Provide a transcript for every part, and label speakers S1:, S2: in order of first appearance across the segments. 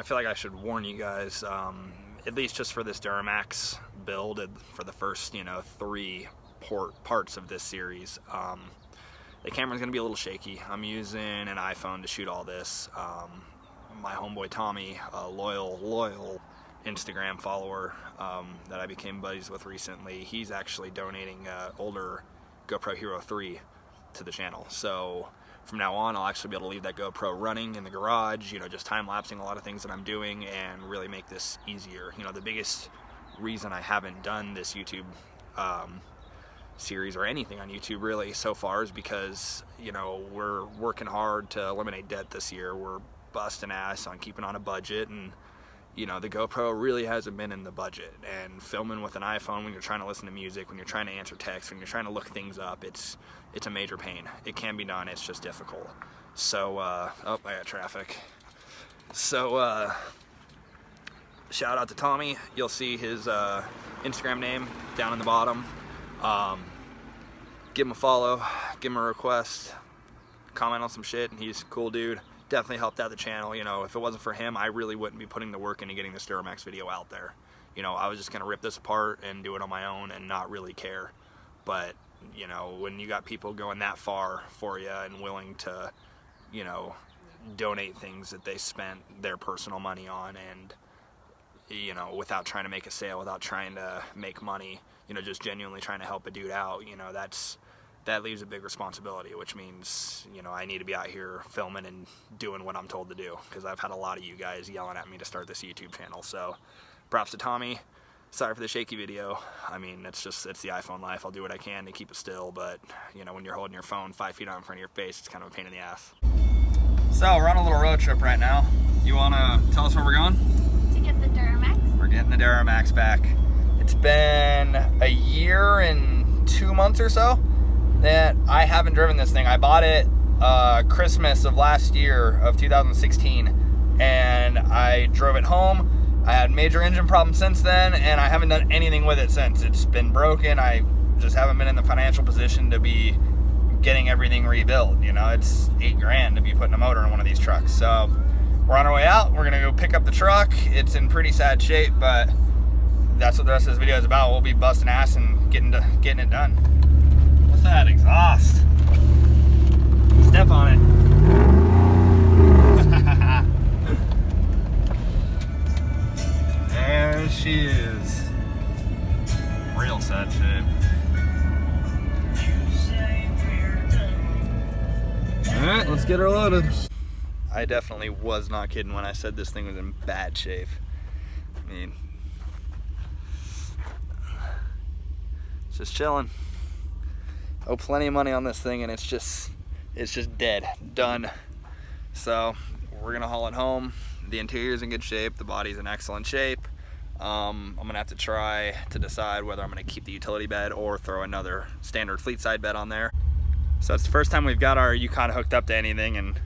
S1: feel like I should warn you guys, at least just for this Duramax build, for the first, 3 parts of this series, the camera's going to be a little shaky. I'm using an iPhone to shoot all this. My homeboy Tommy, a loyal Instagram follower that I became buddies with recently, he's actually donating older GoPro Hero 3 to the channel. So from now on, I'll actually be able to leave that GoPro running in the garage, just time-lapsing a lot of things that I'm doing and really make this easier. The biggest reason I haven't done this YouTube series or anything on YouTube really so far is because, we're working hard to eliminate debt this year. We're busting ass on keeping on a budget, and the GoPro really hasn't been in the budget. And filming with an iPhone when you're trying to listen to music, when you're trying to answer texts, when you're trying to look things up, it's a major pain. It can be done, it's just difficult. So oh, I got traffic. So shout out to Tommy. You'll see his Instagram name down in the bottom. Give him a follow, give him a request, comment on some shit, and he's a cool dude. Definitely helped out the channel. If it wasn't for him, I really wouldn't be putting the work into getting this Duramax video out there. I was just gonna rip this apart and do it on my own and not really care. But when you got people going that far for you and willing to, donate things that they spent their personal money on, and without trying to make a sale, without trying to make money, just genuinely trying to help a dude out, that leaves a big responsibility, which means, I need to be out here filming and doing what I'm told to do, because I've had a lot of you guys yelling at me to start this YouTube channel. So props to Tommy. Sorry for the shaky video. I mean, it's the iPhone life. I'll do what I can to keep it still, but when you're holding your phone 5 feet out in front of your face, it's kind of a pain in the ass. So we're on a little road trip right now. You want to tell us where we're going?
S2: To get the Duramax. We're
S1: getting the Duramax back. It's been a year and 2 months or so that I haven't driven this thing. I bought it Christmas of last year of 2016, and I drove it home. I had major engine problems since then, and I haven't done anything with it since. It's been broken. I just haven't been in the financial position to be getting everything rebuilt. It's $8 grand to be putting a motor in one of these trucks. So we're on our way out. We're gonna go pick up the truck. It's in pretty sad shape, but that's what the rest of this video is about. We'll be busting ass and getting it done. What's that exhaust? Step on it. There she is. Real sad shape. Alright, let's get her loaded. I definitely was not kidding when I said this thing was in bad shape. I mean, it's just chilling. Owe plenty of money on this thing, and it's just dead, done. So we're gonna haul it home. The interior's in good shape, the body's in excellent shape. I'm gonna have to try to decide whether I'm gonna keep the utility bed or throw another standard fleet side bed on there. So it's the first time we've got our Yukon hooked up to anything, and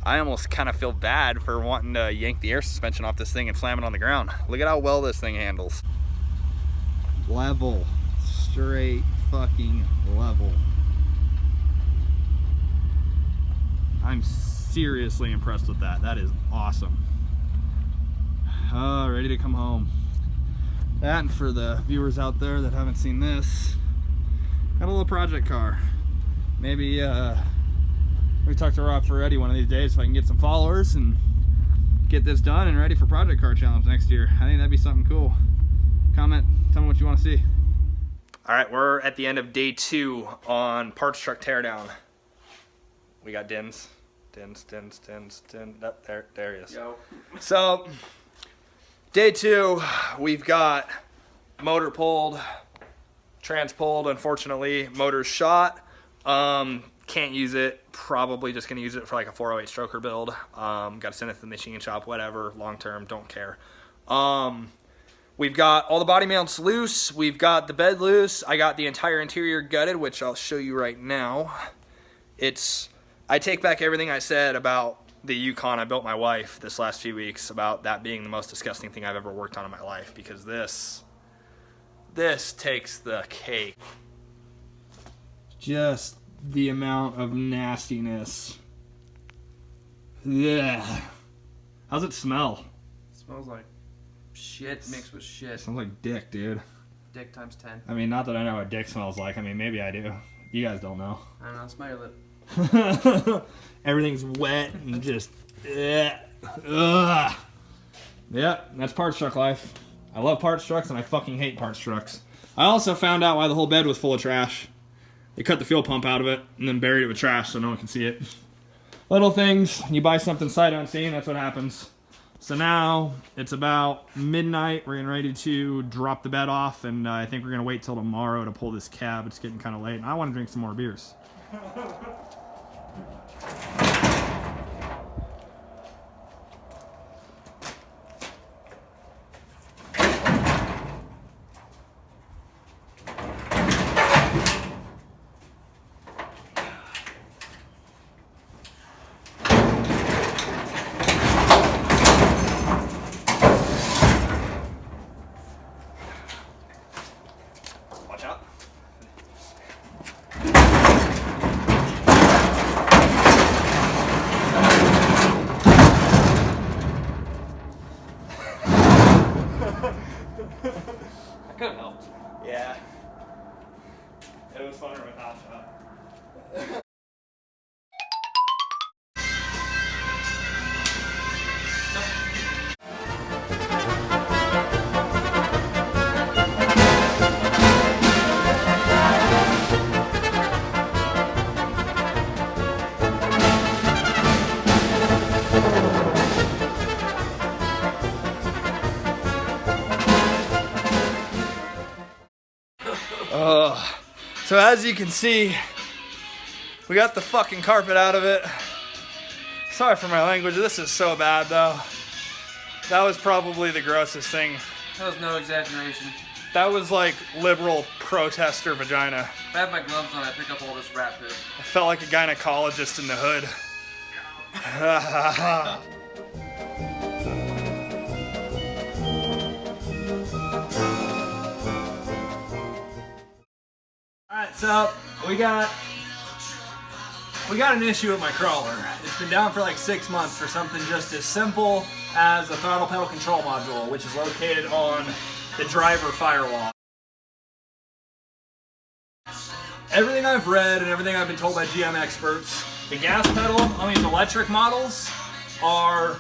S1: I almost kind of feel bad for wanting to yank the air suspension off this thing and slam it on the ground. Look at how well this thing handles. Level, straight fucking level. I'm seriously impressed with that. That is awesome. Ready to come home. That, and for the viewers out there that haven't seen this, got a little project car. Maybe we talk to Rob Ferretti one of these days if I can get some followers and get this done and ready for Project Car Challenge next year. I think that'd be something cool. Comment, tell me what you want to see. All right, we're at the end of day 2 on parts truck teardown. We got Dins. Oh, there he is. Yo. So, day 2, we've got motor pulled, trans pulled, unfortunately, motor's shot. Can't use it, probably just gonna use it for like a 408 stroker build. Gotta send it to the machine shop, whatever, long term, don't care. We've got all the body mounts loose, we've got the bed loose, I got the entire interior gutted, which I'll show you right now. I take back everything I said about the Yukon I built my wife this last few weeks, about that being the most disgusting thing I've ever worked on in my life, because this takes the cake. Just the amount of nastiness. Yeah. How's it smell?
S3: Smells like shit mixed with shit.
S1: Smells like dick, dude.
S3: Dick times 10.
S1: I mean, not that I know what dick smells like. I mean, maybe I do. You guys don't know.
S3: I don't know. Smell your lip.
S1: Everything's wet and just... Ugh. Yeah, that's parts truck life. I love parts trucks and I fucking hate parts trucks. I also found out why the whole bed was full of trash. They cut the fuel pump out of it and then buried it with trash so no one can see it. Little things. You buy something sight unseen, that's what happens. So now it's about midnight. We're getting ready to drop the bed off, and I think we're gonna wait till tomorrow to pull this cab. It's getting kind of late, and I want to drink some more beers.
S3: That could have helped.
S1: Yeah. It was funner with Hot Shot. So as you can see, we got the fucking carpet out of it. Sorry for my language, this is so bad though. That was probably the grossest thing.
S3: That was no exaggeration.
S1: That was like liberal protester vagina.
S3: If I had my gloves on, I'd pick up all this rat poop.
S1: I felt like a gynecologist in the hood. Alright, so we got an issue with my crawler. It's been down for like 6 months for something just as simple as a throttle pedal control module, which is located on the driver firewall. Everything I've read and everything I've been told by GM experts, the gas pedal on these electric models are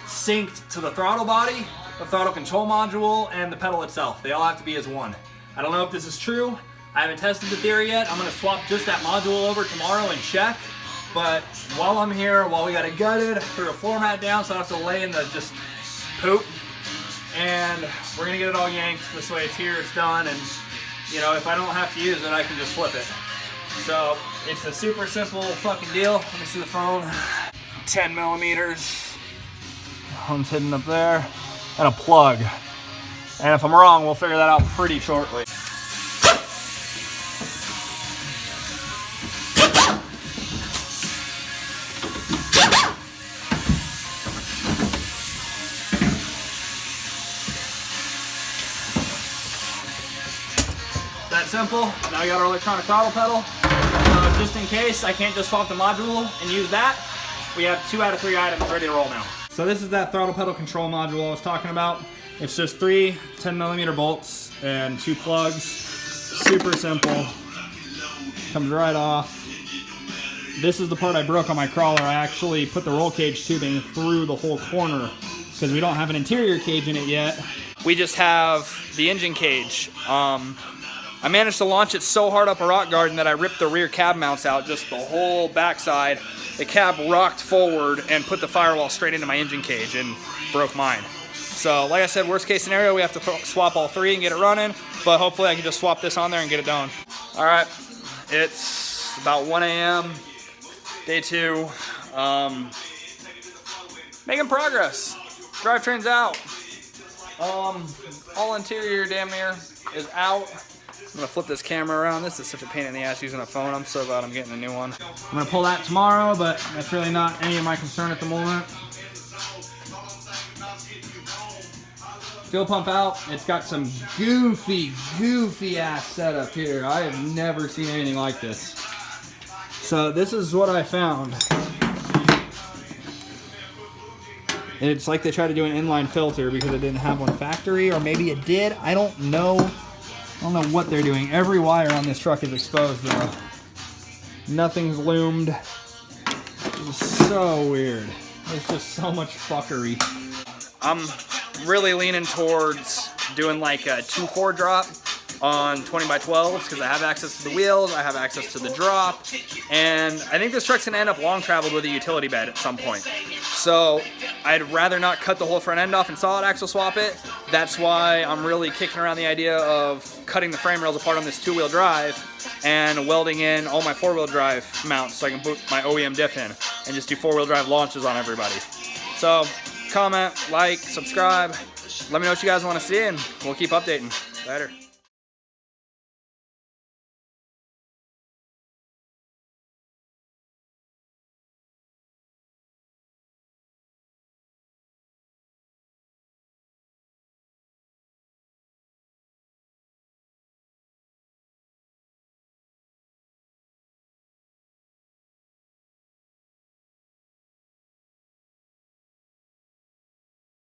S1: synced to the throttle body, the throttle control module, and the pedal itself. They all have to be as one. I don't know if this is true. I haven't tested the theory yet. I'm going to swap just that module over tomorrow and check. But while I'm here, while we got it gutted, threw a floor mat down so I have to lay in the just poop. And we're going to get it all yanked. This way it's here, it's done. And, you know, if I don't have to use it, I can just flip it. So it's a super simple fucking deal. Let me see the phone. 10 millimeters. One's hidden up there. And a plug. And if I'm wrong, we'll figure that out pretty shortly. That simple. Now we got our electronic throttle pedal. Just in case I can't just swap the module and use that, we have 2 out of 3 items ready to roll now. So this is that throttle pedal control module I was talking about. It's just 3 10mm bolts and 2 plugs. Super simple. Comes right off. This is the part I broke on my crawler. I actually put the roll cage tubing through the whole corner because we don't have an interior cage in it yet. We just have the engine cage. I managed to launch it so hard up a rock garden that I ripped the rear cab mounts out, just the whole backside. The cab rocked forward and put the firewall straight into my engine cage and broke mine. So like I said, worst case scenario, we have to swap all 3 and get it running, but hopefully I can just swap this on there and get it done. All right, it's about 1 a.m., day 2. Making progress. Drivetrain's out. All interior damn near is out. I'm gonna flip this camera around. This is such a pain in the ass using a phone. I'm so glad I'm getting a new one. I'm gonna pull that tomorrow, but that's really not any of my concern at the moment. Fuel pump out. It's got some goofy ass setup here. I have never seen anything like this. So this is what I found. And it's like they tried to do an inline filter because it didn't have one factory, or maybe it did. I don't know. I don't know what they're doing. Every wire on this truck is exposed though. Nothing's loomed. It's so weird. There's just so much fuckery. I'm really leaning towards doing like a 2-4 drop on 20x12s because I have access to the wheels, I have access to the drop, and I think this truck's gonna end up long traveled with a utility bed at some point. So I'd rather not cut the whole front end off and solid axle swap it. That's why I'm really kicking around the idea of cutting the frame rails apart on this 2-wheel drive and welding in all my 4-wheel drive mounts so I can put my OEM diff in and just do 4-wheel drive launches on everybody. So comment, like, subscribe, let me know what you guys want to see and we'll keep updating. Later.